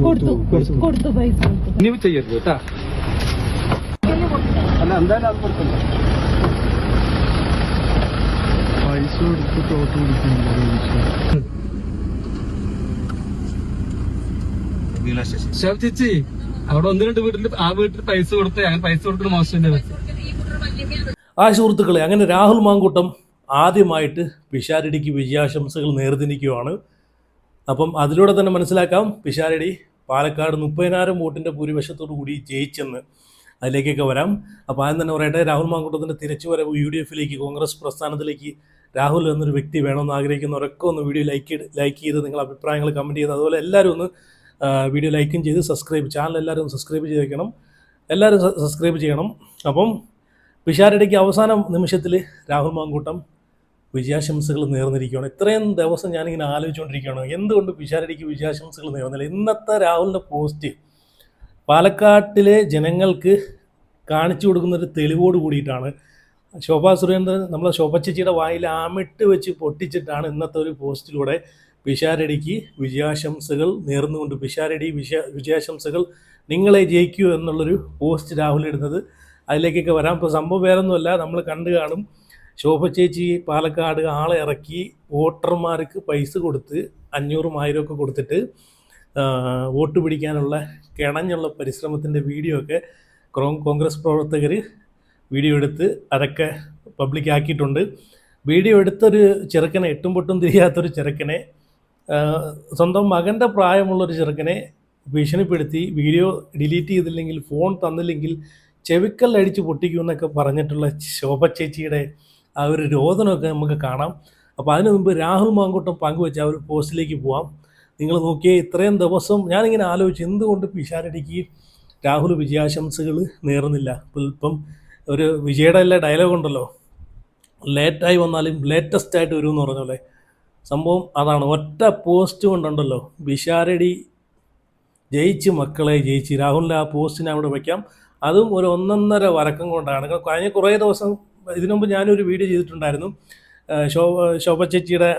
കൊടുത്തു പൈസ ನೀವು ചെയ്യരുത് കേട്ടാ അല്ല എന്തായാലും അത് കൊടുക്കണ്ട പൈസ കൊടുത്തിട്ട് ഓട്ടോ പിടിക്കുന്നില്ല ചേച്ചി അവിടെ ഒന്ന് രണ്ട് വീട്ടിൽ ആ വീട്ടിൽ പൈസ കൊടുത്ത് അങ്ങനെ പൈസ കൊടുക്കുന്ന മോശം. ആ സുഹൃത്തുക്കളെ, അങ്ങനെ രാഹുൽ മാങ്കൂട്ടം ആദ്യമായിട്ട് പിഷാരടിക്ക് വിജയാശംസകൾ നേർന്നിരിക്കുകയാണ്. അപ്പം അതിലൂടെ തന്നെ മനസ്സിലാക്കാം പിഷാരടി പാലക്കാട് 30,000 വോട്ടിൻ്റെ ഭൂരിപക്ഷത്തോടു കൂടി ജയിച്ചെന്ന്. അതിലേക്കൊക്കെ വരാം. അപ്പോൾ ആദ്യം തന്നെ പറയട്ടെ, രാഹുൽ മാങ്കൂട്ടത്തിൻ്റെ തിരിച്ചുവരവ് UDF-ലേക്ക്, കോൺഗ്രസ് പ്രസ്ഥാനത്തിലേക്ക് രാഹുൽ എന്നൊരു വ്യക്തി വേണമെന്ന് ആഗ്രഹിക്കുന്നവരൊക്കെ ഒന്ന് വീഡിയോ ലൈക്ക് ചെയ്ത് നിങ്ങൾ അഭിപ്രായങ്ങൾ കമൻറ്റ് ചെയ്ത്, അതുപോലെ എല്ലാവരും ഒന്ന് വീഡിയോ ലൈക്കും ചെയ്ത് ചാനൽ എല്ലാവരും സബ്സ്ക്രൈബ് ചെയ്തേക്കണം. എല്ലാവരും സബ്സ്ക്രൈബ് ചെയ്യണം. അപ്പം പിഷാരടിക്ക് അവസാന നിമിഷത്തിൽ രാഹുൽ മാങ്കൂട്ടം വിജയാശംസകൾ നേർന്നിരിക്കുകയാണ്. ഇത്രയും ദിവസം ഞാനിങ്ങനെ ആലോചിച്ചുകൊണ്ടിരിക്കുകയാണ്, എന്തുകൊണ്ട് പിഷാരടിക്ക് വിജയാശംസകൾ നേർന്നില്ല. ഇന്നത്തെ രാഹുലിൻ്റെ പോസ്റ്റ് പാലക്കാട്ടിലെ ജനങ്ങൾക്ക് കാണിച്ചു കൊടുക്കുന്നൊരു തെളിവോട് കൂടിയിട്ടാണ്. ശോഭാ സുരേന്ദ്രൻ നമ്മളെ ശോഭ ചേച്ചിയുടെ വായിൽ ആമിട്ട് വെച്ച് പൊട്ടിച്ചിട്ടാണ് ഇന്നത്തെ ഒരു പോസ്റ്റിലൂടെ പിഷാരടിക്ക് വിജയാശംസകൾ നേർന്നുകൊണ്ട് പിഷാരടി വിജയാശംസകൾ നിങ്ങളെ ജയിക്കൂ എന്നുള്ളൊരു പോസ്റ്റ് രാഹുൽ ഇടുന്നത്. അതിലേക്കൊക്കെ വരാം. ഇപ്പോൾ സംഭവം വേറൊന്നുമല്ല, നമ്മൾ കണ്ടു കാണും. ശോഭ ചേച്ചി പാലക്കാട് ആളെ ഇറക്കി വോട്ടർമാർക്ക് പൈസ കൊടുത്ത് 500,000 ഒക്കെ കൊടുത്തിട്ട് വോട്ട് പിടിക്കാനുള്ള കിണഞ്ഞുള്ള പരിശ്രമത്തിൻ്റെ വീഡിയോ ഒക്കെ കോൺഗ്രസ് പ്രവർത്തകർ വീഡിയോ എടുത്ത് അതൊക്കെ പബ്ലിക്കാക്കിയിട്ടുണ്ട്. വീഡിയോ എടുത്തൊരു ചെറുക്കനെ, എട്ടും പൊട്ടും തിരിയാത്തൊരു ചെറുക്കനെ, സ്വന്തം മകൻ്റെ പ്രായമുള്ളൊരു ചെറുക്കനെ ഭീഷണിപ്പെടുത്തി വീഡിയോ ഡിലീറ്റ് ചെയ്തില്ലെങ്കിൽ, ഫോൺ തന്നില്ലെങ്കിൽ ചെവിക്കല്ലടിച്ച് പൊട്ടിക്കുമെന്നൊക്കെ പറഞ്ഞിട്ടുള്ള ശോഭ ചേച്ചിയുടെ ആ ഒരു രോദനമൊക്കെ നമുക്ക് കാണാം. അപ്പോൾ അതിനു മുമ്പ് രാഹുൽ മാങ്കൂട്ടം പങ്കുവെച്ച ആ ഒരു പോസ്റ്റിലേക്ക് പോവാം. നിങ്ങൾ നോക്കിയേ, ഇത്രയും ദിവസം ഞാനിങ്ങനെ ആലോചിച്ചു എന്തുകൊണ്ട് പിഷാരടിക്ക് രാഹുൽ വിജയാശംസകൾ നേർന്നില്ല. ഇപ്പം ഒരു വിജയുടെ എല്ലാ ഡയലോഗ് ഉണ്ടല്ലോ, ലേറ്റായി വന്നാലും ലേറ്റസ്റ്റ് ആയിട്ട് വരുമെന്ന് പറഞ്ഞല്ലേ, സംഭവം അതാണ്. ഒറ്റ പോസ്റ്റ് കൊണ്ടുണ്ടല്ലോ പിഷാരടി ജയിച്ച് മക്കളെ ജയിച്ച്. രാഹുലിൻ്റെ ആ പോസ്റ്റിനെ അവിടെ വയ്ക്കാം. അതും ഒരു 1.5 വരക്കം കൊണ്ടാണ്. കഴിഞ്ഞ കുറേ ദിവസം ഇതിനു മുമ്പ് ഞാനൊരു വീഡിയോ ചെയ്തിട്ടുണ്ടായിരുന്നു. ശോഭ ചേച്ചിയുടെ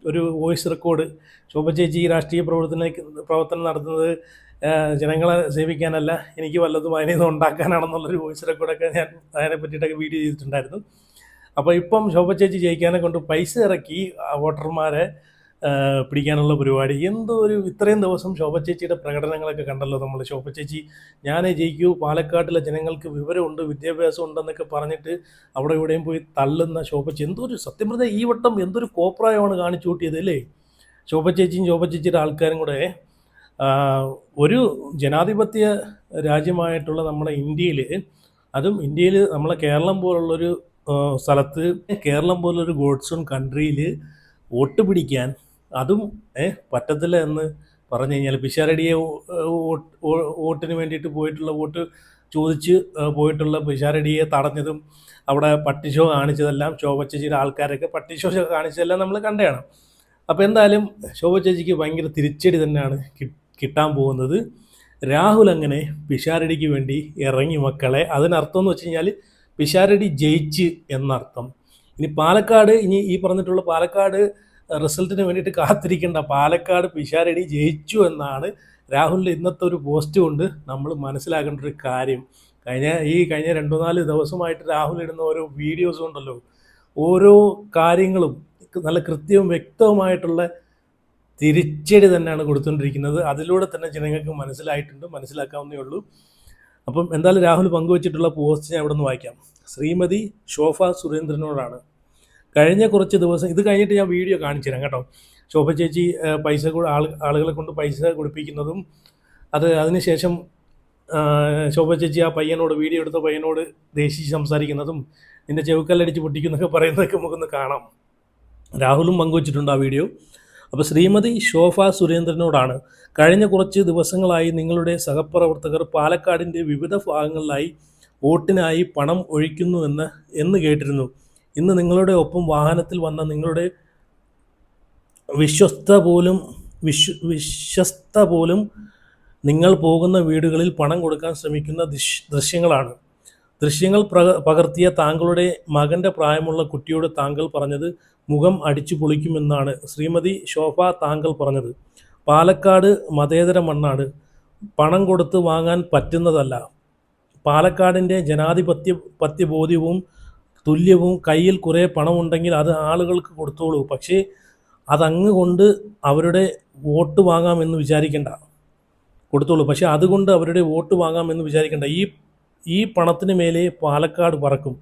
ഒരു വോയിസ് റെക്കോർഡ്. ശോഭ ചേച്ചി രാഷ്ട്രീയ പ്രവർത്തനം നടത്തുന്നത് ജനങ്ങളെ സേവിക്കാനല്ല, എനിക്ക് വല്ലതും അതിനെ ഉണ്ടാക്കാനാണെന്നുള്ളൊരു വോയിസ് റെക്കോർഡൊക്കെ ഞാൻ അതിനെ പറ്റിയിട്ടൊക്കെ വീഡിയോ ചെയ്തിട്ടുണ്ടായിരുന്നു. അപ്പോൾ ഇപ്പം ശോഭ ചേച്ചി ജയിക്കാനെ കൊണ്ട് പൈസ ഇറക്കി വോട്ടർമാരെ പിടിക്കാനുള്ള പരിപാടി. എന്തോ ഒരു ഇത്രയും ദിവസം ശോഭ ചേച്ചിയുടെ പ്രകടനങ്ങളൊക്കെ കണ്ടല്ലോ നമ്മൾ. ശോഭ ചേച്ചി ഞാനേ ജയിക്കൂ, പാലക്കാട്ടിലെ ജനങ്ങൾക്ക് വിവരമുണ്ട്, വിദ്യാഭ്യാസം ഉണ്ടെന്നൊക്കെ പറഞ്ഞിട്ട് അവിടെ ഇവിടെയും പോയി തള്ളുന്ന ശോഭ ചേച്ചി എന്തോ ഒരു, സത്യം പറഞ്ഞാൽ ഈ വട്ടം എന്തൊരു കോപ്രായമാണ് കാണിച്ചു കൂട്ടിയത് അല്ലേ. ശോഭ ചേച്ചിയും ശോഭ ചേച്ചിയുടെ ആൾക്കാരും കൂടെ ഒരു ജനാധിപത്യ രാജ്യമായിട്ടുള്ള നമ്മുടെ ഇന്ത്യയിൽ, അതും ഇന്ത്യയിൽ നമ്മളെ കേരളം പോലുള്ളൊരു സ്ഥലത്ത്, കേരളം പോലുള്ളൊരു ഗോഡ്സ് ഓൺ കൺട്രിയിൽ വോട്ട് പിടിക്കാൻ അതും പറ്റത്തില്ല എന്ന് പറഞ്ഞു കഴിഞ്ഞാൽ, പിഷാരടിയെ വോട്ടിന് വേണ്ടിയിട്ട് വോട്ട് ചോദിച്ച് പോയിട്ടുള്ള പിഷാരടിയെ തടഞ്ഞതും അവിടെ പട്ടിഷോ കാണിച്ചതെല്ലാം ശോഭ ചേച്ചിയുടെ ആൾക്കാരൊക്കെ പട്ടിഷോ കാണിച്ചതെല്ലാം നമ്മൾ കണ്ടതാണ്. അപ്പോൾ എന്തായാലും ശോഭ ചേച്ചിക്ക് ഭയങ്കര തിരിച്ചടി തന്നെയാണ് കിട്ടാൻ പോകുന്നത്. രാഹുൽ അങ്ങനെ പിഷാരടിക്ക് വേണ്ടി ഇറങ്ങി മക്കളെ. അതിനർത്ഥം എന്ന് വെച്ച് കഴിഞ്ഞാൽ പിഷാരടി ജയിച്ച് എന്നർത്ഥം. ഇനി പാലക്കാട്, ഇനി ഈ പറഞ്ഞിട്ടുള്ള പാലക്കാട് റിസൾട്ടിന് വേണ്ടിയിട്ട് കാത്തിരിക്കേണ്ട, പാലക്കാട് പിഷാരടി ജയിച്ചു എന്നാണ് രാഹുലിൻ്റെ ഇന്നത്തെ ഒരു പോസ്റ്റ് കൊണ്ട് നമ്മൾ മനസ്സിലാക്കേണ്ട ഒരു കാര്യം. കഴിഞ്ഞ 2-4 ദിവസമായിട്ട് രാഹുൽ ഇടുന്ന ഓരോ വീഡിയോസ് ഉണ്ടല്ലോ, ഓരോ കാര്യങ്ങളും നല്ല കൃത്യവും വ്യക്തവുമായിട്ടുള്ള തിരിച്ചടി തന്നെയാണ് കൊടുത്തുകൊണ്ടിരിക്കുന്നത്. അതിലൂടെ തന്നെ ജനങ്ങൾക്ക് മനസ്സിലാക്കാവുന്നേ ഉള്ളൂ. അപ്പം എന്തായാലും രാഹുൽ പങ്കുവച്ചിട്ടുള്ള പോസ്റ്റ് ഞാൻ ഇവിടെ നിന്ന് വായിക്കാം. ശ്രീമതി ശോഭ സുരേന്ദ്രനോടാണ്. കഴിഞ്ഞ കുറച്ച് ദിവസം, ഇത് കഴിഞ്ഞിട്ട് ഞാൻ വീഡിയോ കാണിച്ചു തരാം കേട്ടോ. ശോഭ ചേച്ചി പൈസ ആളുകളെ കൊണ്ട് പൈസ കൊടുപ്പിക്കുന്നതും, അതിനുശേഷം ശോഭ ചേച്ചി ആ വീഡിയോ എടുത്ത പയ്യനോട് ദേഷിച്ച് സംസാരിക്കുന്നതും, നിന്റെ ചെവുക്കല്ലടിച്ച് പൊട്ടിക്കുന്നൊക്കെ പറയുന്നതൊക്കെ നമുക്കൊന്ന് കാണാം. രാഹുലും പങ്കുവച്ചിട്ടുണ്ട് ആ വീഡിയോ. അപ്പോൾ ശ്രീമതി ശോഭ സുരേന്ദ്രനോടാണ്. കഴിഞ്ഞ കുറച്ച് ദിവസങ്ങളായി നിങ്ങളുടെ സഹപ്രവർത്തകർ പാലക്കാടിൻ്റെ വിവിധ ഭാഗങ്ങളിലായി വോട്ടിനായി പണം ഒഴിക്കുന്നു എന്ന് കേട്ടിരുന്നു. ഇന്ന് നിങ്ങളുടെ ഒപ്പം വാഹനത്തിൽ വന്ന നിങ്ങളുടെ വിശ്വസ്ത പോലും നിങ്ങൾ പോകുന്ന വീടുകളിൽ പണം കൊടുക്കാൻ ശ്രമിക്കുന്ന ദൃശ്യങ്ങളാണ്. ദൃശ്യങ്ങൾ പകർത്തിയ താങ്കളുടെ മകൻ്റെ പ്രായമുള്ള കുട്ടിയോട് താങ്കൾ പറഞ്ഞത് മുഖം അടിച്ചു പൊളിക്കുമെന്നാണ് ശ്രീമതി ശോഭ താങ്കൾ പറഞ്ഞത്. പാലക്കാട് മതേതര മണ്ണാണ്. പണം കൊടുത്ത് വാങ്ങാൻ പറ്റുന്നതല്ല. പാലക്കാടിൻ്റെ ജനാധിപത്യ ബോധ്യവും തുല്യവും കയ്യിൽ കുറേ പണമുണ്ടെങ്കിൽ അത് ആളുകൾക്ക് കൊടുത്തോളൂ. പക്ഷേ അതങ്ങ് കൊണ്ട് അവരുടെ വോട്ട് വാങ്ങാമെന്ന് വിചാരിക്കേണ്ട. കൊടുത്തോളൂ, പക്ഷേ അതുകൊണ്ട് അവരുടെ വോട്ട് വാങ്ങാമെന്ന് വിചാരിക്കേണ്ട. ഈ പണത്തിന് മേലെ പാലക്കാട് പറക്കും,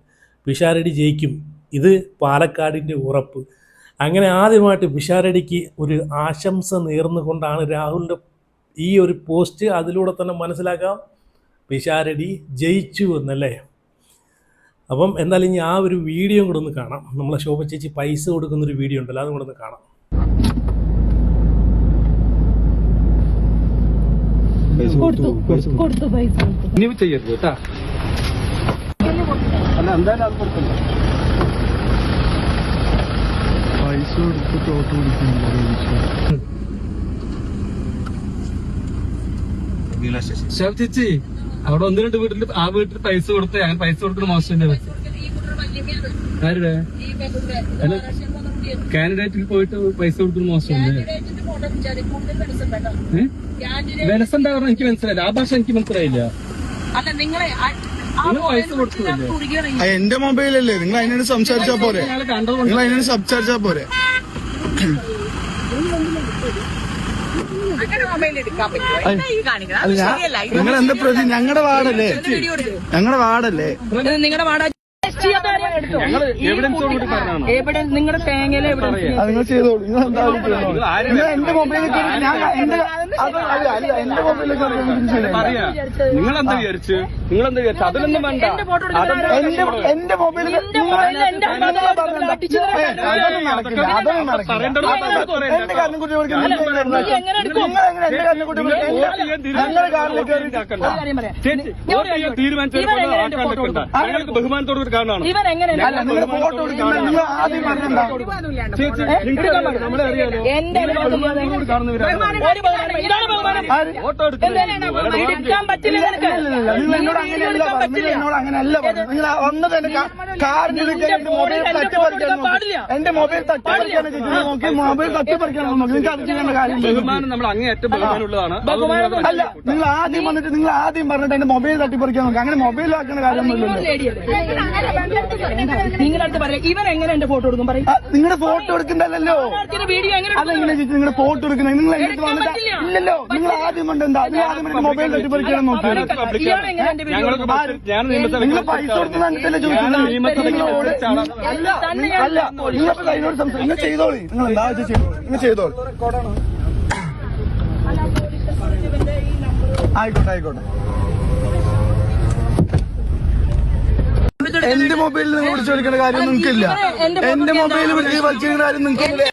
പിഷാരടി ജയിക്കും. ഇത് പാലക്കാടിൻ്റെ ഉറപ്പ്. അങ്ങനെ ആദ്യമായിട്ട് പിഷാരടിക്ക് ഒരു ആശംസ നേർന്നുകൊണ്ടാണ് രാഹുലിൻ്റെ ഈ ഒരു പോസ്റ്റ്. അതിലൂടെ തന്നെ മനസ്സിലാക്കാം പിഷാരടി ജയിച്ചു എന്നല്ലേ. അപ്പം എന്തായാലും ഇനി ആ ഒരു വീഡിയോ കൂടെ ഒന്ന് കാണാം. നമ്മളെ ശോഭ ചേച്ചി പൈസ കൊടുക്കുന്നൊരു വീഡിയോ ഉണ്ടല്ലോ, അതും കൂടെ ഒന്ന് കാണാം. ഇനി ചെയ്യരുത് കേട്ടാ. അല്ല എന്തായാലും അത് കൊടുക്കണ്ട. പൈസ കൊടുത്തിട്ട് ഓട്ടോ പിടിക്കുന്നില്ല. ശോഭ ചേച്ചി അവിടെ 1-2 വീട്ടിൽ ആ വീട്ടിൽ പൈസ കൊടുത്ത് അങ്ങനെ പൈസ കൊടുക്കുന്ന മോശമല്ലേ? ആരുടെ കാൻഡിഡേറ്റിൽ പോയിട്ട് പൈസ കൊടുക്കുന്ന മോശമല്ലേ? വിലസം എന്താ പറഞ്ഞാൽ എനിക്ക് മനസ്സിലായില്ല. ആ ഭാഷ എനിക്ക് മനസ്സിലായില്ല. നിങ്ങൾ പൈസ കൊടുക്കുന്നില്ലേ? എന്റെ മൊബൈലല്ലേ, നിങ്ങൾ അതിനോട് സംസാരിച്ചാ പോരെ, നിങ്ങൾ അതിനോട് സംസാരിച്ചാ പോരെ. നിങ്ങൾ എന്താ പ്രതി? ഞങ്ങളുടെ വാർഡല്ലേ, ഞങ്ങളുടെ വാർഡല്ലേ, നിങ്ങളുടെ വാടക നിങ്ങളുടെ തേങ്ങയിലെ അത് നിങ്ങൾ ചെയ്തോളൂ. നിങ്ങൾ എന്താ നിങ്ങൾ എന്റെ മൊബൈലിൽ എന്റെ മൊബൈലിലേക്ക് നിങ്ങളെന്താ വിചാരിച്ചു? അതിലൊന്നും വേണ്ട. എന്റെ മൊബൈലിൽ അതൊന്നും നടക്കില്ല. എന്റെ കാര്യം കുട്ടി ഞങ്ങൾക്ക് ബഹുമാനത്തോട് ഒരു കാരണമാണ്. നിങ്ങൾ ഫോട്ടോ എടുക്കുന്ന നിങ്ങൾ ആദ്യം പറഞ്ഞിട്ടുണ്ടാവും. നമ്മളെ അറിയാലോ, നിങ്ങൾ എന്നോട് അങ്ങനെയല്ല പറഞ്ഞു. നിങ്ങൾ എന്നോട് അങ്ങനെയല്ല പറഞ്ഞു. നിങ്ങൾ വന്നത് എന്റെ കാറിന്റെ മൊബൈൽ തട്ടിപ്പറിക്കാൻ നോക്കി. എന്റെ മൊബൈൽ തട്ടിപ്പറിക്കാൻ നോക്കി. മൊബൈൽ തട്ടിപ്പറിക്കാൻ നോക്കി. നിങ്ങൾക്ക് അത് ചെയ്യേണ്ട കാര്യം. ബഹുമാനം നമ്മൾ അങ്ങേയറ്റം ബഹുമാനമുള്ളതാണ്. അല്ല, നിങ്ങൾ ആദ്യം പറഞ്ഞിട്ട് എന്റെ മൊബൈൽ തട്ടിപ്പറിക്കാൻ നോക്കി. അങ്ങനെ മൊബൈൽ ആക്കുന്ന കാര്യമൊന്നുമില്ലല്ലോ. നിങ്ങളടുത്ത് പറയാം ഇവൻ എങ്ങനെ എന്റെ ഫോട്ടോ എടുക്കും പറയും. നിങ്ങളുടെ ഫോട്ടോ എടുക്കണ്ടല്ലോ. വീഡിയോ അതെങ്ങനെ ചേച്ചി നിങ്ങളുടെ ഫോട്ടോ എടുക്കുന്നത്? നിങ്ങൾ എന്റെ അടുത്ത് വന്നിട്ട് ഇല്ലല്ലോ. നിങ്ങൾ ആദ്യം കൊണ്ട് എന്താ നിങ്ങൾ ആദ്യം മൊബൈൽ തട്ടിപ്പറിക്കണം നോക്കി. നിങ്ങൾ പൈസ കൊടുത്ത് കണ്ടിട്ടല്ലേ ചോദിക്കുന്നത്? അല്ല, നിങ്ങൾക്ക് അതിനോട് സംസാരിക്കും. നിങ്ങൾ ചെയ്തോളി. നിങ്ങൾ എന്താ ചെയ്തോളി. നിങ്ങൾ ചെയ്തോളി. ആയിക്കോട്ടെ. എന്റെ മൊബൈലിൽ നിങ്ങൾ വിളിച്ചു വിളിക്കേണ്ട കാര്യം നിങ്ങൾക്കില്ല. എന്റെ മൊബൈലിൽ വിളിച്ചിരിക്കുന്ന കാര്യം നിങ്ങൾക്കില്ല.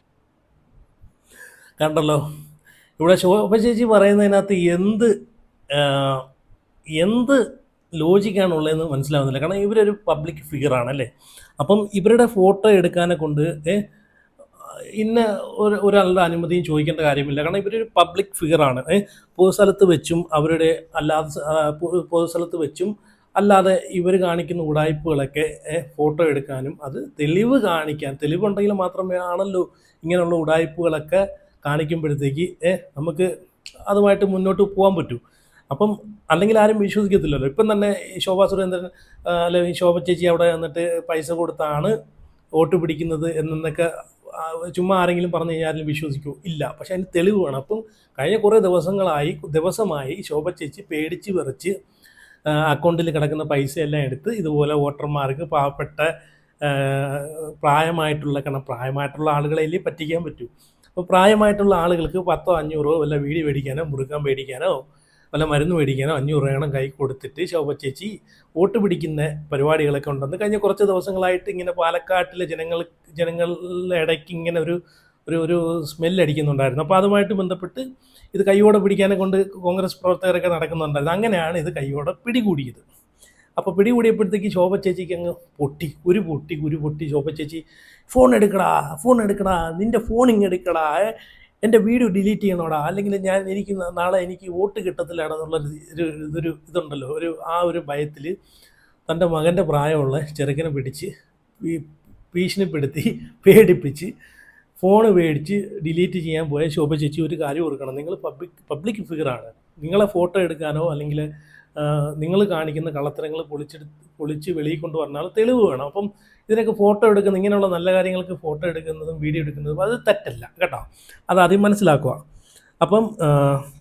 കണ്ടല്ലോ, ഇവിടെ ശോഭ ചേച്ചി പറയുന്നതിനകത്ത് എന്ത് ലോജിക്കാണുള്ളതെന്ന് മനസ്സിലാവുന്നില്ല. കാരണം ഇവരൊരു പബ്ലിക് ഫിഗറാണല്ലേ. അപ്പം ഇവരുടെ ഫോട്ടോ എടുക്കാനെ കൊണ്ട് ഇന്ന ഒരാളുടെ അനുമതിയും ചോദിക്കേണ്ട കാര്യമില്ല. കാരണം ഇവരൊരു പബ്ലിക് ഫിഗറാണ്. പൊതുസ്ഥലത്ത് വെച്ചും പൊതുസ്ഥലത്ത് വെച്ചും അല്ലാതെ ഇവർ കാണിക്കുന്ന ഉടായ്പകളൊക്കെ ഫോട്ടോ എടുക്കാനും അത് തെളിവുണ്ടെങ്കിൽ മാത്രമേ ആണല്ലോ ഇങ്ങനെയുള്ള ഉടായ്പകളൊക്കെ കാണിക്കുമ്പോഴത്തേക്ക് നമുക്ക് അതുമായിട്ട് മുന്നോട്ട് പോകാൻ പറ്റൂ. അപ്പം അല്ലെങ്കിൽ ആരും വിശ്വസിക്കത്തില്ലല്ലോ. ഇപ്പം തന്നെ ശോഭാ സുരേന്ദ്രൻ അല്ലെങ്കിൽ ശോഭ ചേച്ചി അവിടെ വന്നിട്ട് പൈസ കൊടുത്താണ് വോട്ട് പിടിക്കുന്നത് എന്നൊക്കെ ചുമ്മാ ആരെങ്കിലും പറഞ്ഞു കഴിഞ്ഞാൽ ആരെങ്കിലും വിശ്വസിക്കുമോ? ഇല്ല. പക്ഷെ അതിന് തെളിവ് വേണം. അപ്പം കഴിഞ്ഞ കുറേ ദിവസമായി ശോഭ ചേച്ചി പേടിച്ച് വിറച്ച് അക്കൗണ്ടിൽ കിടക്കുന്ന പൈസയെല്ലാം എടുത്ത് ഇതുപോലെ വോട്ടർമാർക്ക് പാവപ്പെട്ട പ്രായമായിട്ടുള്ള ആളുകളെ പറ്റിക്കാൻ പറ്റൂ. അപ്പോൾ പ്രായമായിട്ടുള്ള ആളുകൾക്ക് 10-500 വല്ല വീടി മേടിക്കാനോ മുറുക്കാൻ മേടിക്കാനോ വല്ല മരുന്ന് മേടിക്കാനോ 500 രൂപ കൈ കൊടുത്തിട്ട് ശോഭ ചേച്ചി വോട്ട് പിടിക്കുന്ന പരിപാടികളൊക്കെ ഉണ്ടെന്ന് കഴിഞ്ഞ കുറച്ച് ദിവസങ്ങളായിട്ട് ഇങ്ങനെ പാലക്കാട്ടിലെ ജനങ്ങളുടെ ഇടയ്ക്ക് ഇങ്ങനെ ഒരു സ്മെല്ലടിക്കുന്നുണ്ടായിരുന്നു. അപ്പോൾ അതുമായിട്ട് ബന്ധപ്പെട്ട് ഇത് കൈയോടെ പിടിക്കാനെ കൊണ്ട് കോൺഗ്രസ് പ്രവർത്തകരൊക്കെ നടക്കുന്നുണ്ടായിരുന്നു. അങ്ങനെയാണ് ഇത് കൈയോടെ പിടികൂടിയത്. അപ്പോൾ പിടികൂടിയപ്പോഴത്തേക്ക് ശോഭ ചേച്ചിക്ക് അങ്ങ് പൊട്ടി ശോഭ ചേച്ചി ഫോൺ എടുക്കടാ, നിൻ്റെ ഫോൺ ഇങ്ങെടുക്കടാ, എൻ്റെ വീഡിയോ ഡിലീറ്റ് ചെയ്യണോടാ, അല്ലെങ്കിൽ എനിക്ക് നാളെ വോട്ട് കിട്ടത്തില്ലാണെന്നുള്ളൊരു ഇതുണ്ടല്ലോ. ഒരു ഭയത്തിൽ തൻ്റെ മകൻ്റെ പ്രായമുള്ള ചെറുക്കനെ പിടിച്ച് ഭീഷണിപ്പെടുത്തി പേടിപ്പിച്ച് ഫോണ് മേടിച്ച് ഡിലീറ്റ് ചെയ്യാൻ പോയ ശോഭ ചേച്ചി ഒരു കാര്യം ഓർക്കണം. നിങ്ങൾ പബ്ലിക് ഫിഗറാണ്. നിങ്ങളെ ഫോട്ടോ എടുക്കാനോ അല്ലെങ്കിൽ നിങ്ങൾ കാണിക്കുന്ന കള്ളത്തരങ്ങൾ പൊളിച്ച് വെളിയിൽ കൊണ്ടുവന്നാൽ തെളിവ് വേണം. അപ്പം ഇതിനൊക്കെ ഫോട്ടോ എടുക്കുന്ന ഇങ്ങനെയുള്ള നല്ല കാര്യങ്ങൾക്ക് ഫോട്ടോ എടുക്കുന്നതും വീഡിയോ എടുക്കുന്നതും അത് തെറ്റല്ല കേട്ടോ, അത് ആദ്യം മനസ്സിലാക്കുക. അപ്പം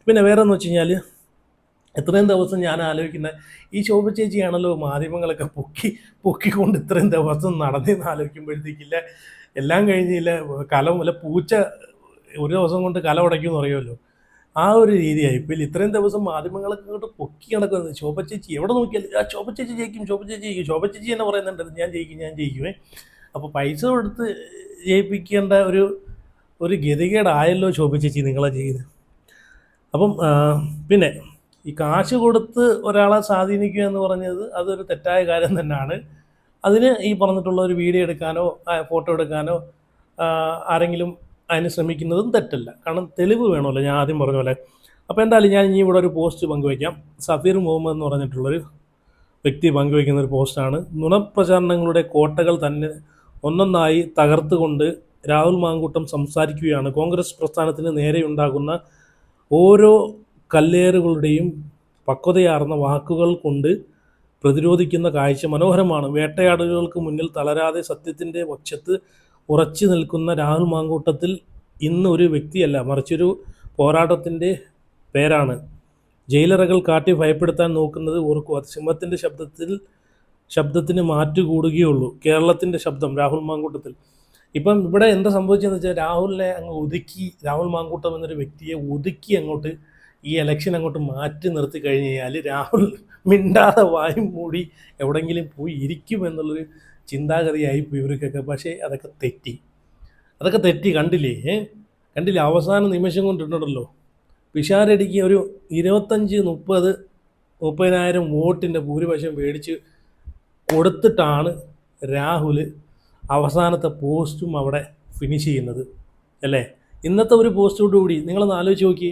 പിന്നെ വേറെ എന്ന് വെച്ച് കഴിഞ്ഞാൽ ഇത്രയും ദിവസം ഞാൻ ആലോചിക്കുന്നത് ഈ ശോഭ ചേച്ചിയാണല്ലോ മാധ്യമങ്ങളൊക്കെ പൊക്കിക്കൊണ്ട് ഇത്രയും ദിവസം നടന്നതെന്ന് ആലോചിക്കുമ്പോഴത്തേക്കില്ല എല്ലാം കഴിഞ്ഞില്ല കലം അല്ല പൂച്ച ഒരു ദിവസം കൊണ്ട് കല ഉടയ്ക്കുമെന്ന് പറയുമല്ലോ, ആ ഒരു രീതിയായി. ഇപ്പം ഇത്രയും ദിവസം മാധ്യമങ്ങളൊക്കെ ഇങ്ങോട്ട് പൊക്കി നടക്കുന്നത് ശോഭ ചേച്ചി എവിടെ നോക്കിയാലും ആ ശോഭ ചേച്ചി ജയിക്കും, ശോഭ ചേച്ചി തന്നെ പറയുന്നുണ്ട് ഞാൻ ജയിക്കുമേ. അപ്പോൾ പൈസ കൊടുത്ത് ജയിപ്പിക്കേണ്ട ഒരു ഗതികേടായല്ലോ ശോഭ ചേച്ചി നിങ്ങളെ ചെയ്ത്. അപ്പം പിന്നെ ഈ കാശ് കൊടുത്ത് ഒരാളെ സ്വാധീനിക്കുക എന്ന് പറഞ്ഞത് അതൊരു തെറ്റായ കാര്യം തന്നെയാണ്. അതിന് ഈ പറഞ്ഞിട്ടുള്ള ഒരു വീഡിയോ എടുക്കാനോ ഫോട്ടോ എടുക്കാനോ ആരെങ്കിലും അതിന് ശ്രമിക്കുന്നതും തെറ്റല്ല, കാരണം തെളിവ് വേണമല്ലോ, ഞാൻ ആദ്യം പറഞ്ഞ പോലെ. അപ്പോൾ എന്തായാലും ഞാൻ ഇനി ഇവിടെ ഒരു പോസ്റ്റ് പങ്കുവയ്ക്കാം. സഫീർ മുഹമ്മദ് എന്ന് പറഞ്ഞിട്ടുള്ളൊരു വ്യക്തി പങ്കുവയ്ക്കുന്ന ഒരു പോസ്റ്റാണ്. നുണപ്രചാരണങ്ങളുടെ കോട്ടകൾ തന്നെ ഒന്നൊന്നായി തകർത്തുകൊണ്ട് രാഹുൽ മാങ്കൂട്ടം സംസാരിക്കുകയാണ്. കോൺഗ്രസ് പ്രസ്ഥാനത്തിന് നേരെയുണ്ടാകുന്ന ഓരോ കല്ലേറുകളുടെയും പക്വതയാർന്ന വാക്കുകൾ കൊണ്ട് പ്രതിരോധിക്കുന്ന കാഴ്ച മനോഹരമാണ്. വേട്ടയാടുകൾക്ക് മുന്നിൽ തളരാതെ സത്യത്തിൻ്റെ പക്ഷത്ത് ഉറച്ചു നിൽക്കുന്ന രാഹുൽ മാങ്കൂട്ടത്തിൽ ഇന്ന് ഒരു വ്യക്തിയല്ല, മറിച്ചൊരു പോരാട്ടത്തിൻ്റെ പേരാണ്. ജയിലറകൾ കാട്ടി ഭയപ്പെടുത്താൻ നോക്കുന്നത് ഓർക്കുക. സിംഹത്തിൻ്റെ ശബ്ദത്തിന് മാറ്റുകൂടുകയുള്ളൂ. കേരളത്തിൻ്റെ ശബ്ദം രാഹുൽ മാങ്കൂട്ടത്തിൽ. ഇപ്പം ഇവിടെ എന്താ സംഭവിച്ചതെന്ന് വെച്ചാൽ രാഹുലിനെ അങ്ങ് ഒതുക്കി, രാഹുൽ മാങ്കൂട്ടം എന്നൊരു വ്യക്തിയെ ഒതുക്കി അങ്ങോട്ട് ഈ ഇലക്ഷൻ അങ്ങോട്ട് മാറ്റി നിർത്തി കഴിഞ്ഞ് കഴിഞ്ഞാൽ രാഹുൽ മിണ്ടാതെ വായും മൂടി എവിടെയെങ്കിലും പോയി ഇരിക്കുമെന്നുള്ളൊരു ചിന്താഗതിയായിപ്പോയി ഇവർക്കൊക്കെ. പക്ഷേ അതൊക്കെ തെറ്റി കണ്ടില്ലേ അവസാന നിമിഷം കൊണ്ടിട്ടുണ്ടല്ലോ പിഷാരടിക്ക് ഒരു 25-30,000 വോട്ടിൻ്റെ ഭൂരിപക്ഷം മേടിച്ച് കൊടുത്തിട്ടാണ് രാഹുൽ അവസാനത്തെ പോസ്റ്റും അവിടെ ഫിനിഷ് ചെയ്യുന്നത് അല്ലേ. ഇന്നത്തെ ഒരു പോസ്റ്റോടുകൂടി നിങ്ങളൊന്ന് ആലോചിച്ച് നോക്കി.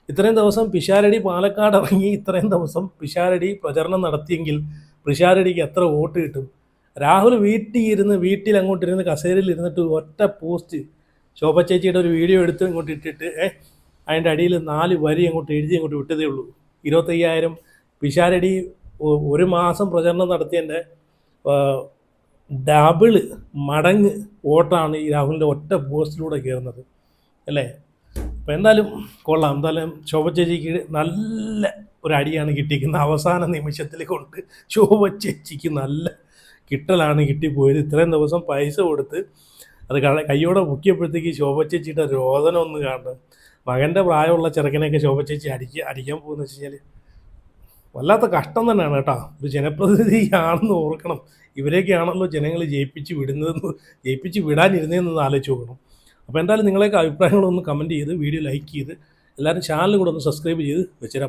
ഇത്രയും ദിവസം പിഷാരടി പാലക്കാട് ഇറങ്ങി ഇത്രയും ദിവസം പിഷാരടി പ്രചരണം നടത്തിയെങ്കിൽ പിഷാരടിക്ക് എത്ര വോട്ട് കിട്ടും? രാഹുൽ വീട്ടിൽ അങ്ങോട്ടിരുന്ന് കസേരയിൽ ഇരുന്നിട്ട് ഒറ്റ പോസ്റ്റ് ശോഭ ചേച്ചിയുടെ ഒരു വീഡിയോ എടുത്ത് ഇങ്ങോട്ട് ഇട്ടിട്ട് അതിൻ്റെ അടിയിൽ 4 വരി അങ്ങോട്ട് എഴുതി അങ്ങോട്ട് വിട്ടതേ ഉള്ളൂ. 25,000 പിഷാരടി ഒരു മാസം പ്രചരണം നടത്തിയതിൻ്റെ മടങ്ങ് വോട്ടാണ് ഈ രാഹുലിൻ്റെ ഒറ്റ പോസ്റ്റിലൂടെ കയറുന്നത് അല്ലേ. അപ്പോൾ എന്തായാലും കൊള്ളാം. എന്തായാലും ശോഭ ചേച്ചിക്ക് നല്ല ഒരു അടിയാണ് കിട്ടിയിരിക്കുന്നത്. അവസാന നിമിഷത്തിൽ കൊണ്ട് ശോഭ ചേച്ചിക്ക് നല്ല കിട്ടലാണ് കിട്ടിപ്പോയത്. ഇത്രയും ദിവസം പൈസ കൊടുത്ത് അത് കയ്യോടെ മുക്കിയപ്പോഴത്തേക്ക് ശോഭ ചേച്ചിയുടെ രോദനം ഒന്ന് കാണുന്നത്. മകൻ്റെ പ്രായമുള്ള ചെറുക്കനെയൊക്കെ ശോഭ ചേച്ചി അടിക്കാൻ പോകുന്ന വെച്ച് കഴിഞ്ഞാൽ വല്ലാത്ത കഷ്ടം തന്നെയാണ് കേട്ടോ. ഒരു ജനപ്രതിനിധിയാണെന്ന് ഓർക്കണം. ഇവരെയൊക്കെയാണല്ലോ ജനങ്ങൾ ജയിപ്പിച്ച് വിടാനിരുന്നതെന്ന് ആലോചിച്ച് നോക്കണം. അപ്പോൾ എന്തായാലും നിങ്ങളെയൊക്കെ അഭിപ്രായങ്ങളൊന്ന് കമൻറ്റ് ചെയ്ത് വീഡിയോ ലൈക്ക് ചെയ്ത് എല്ലാവരും ചാനൽ കൂടെ ഒന്ന് സബ്സ്ക്രൈബ് ചെയ്ത് വെച്ചുതരാം.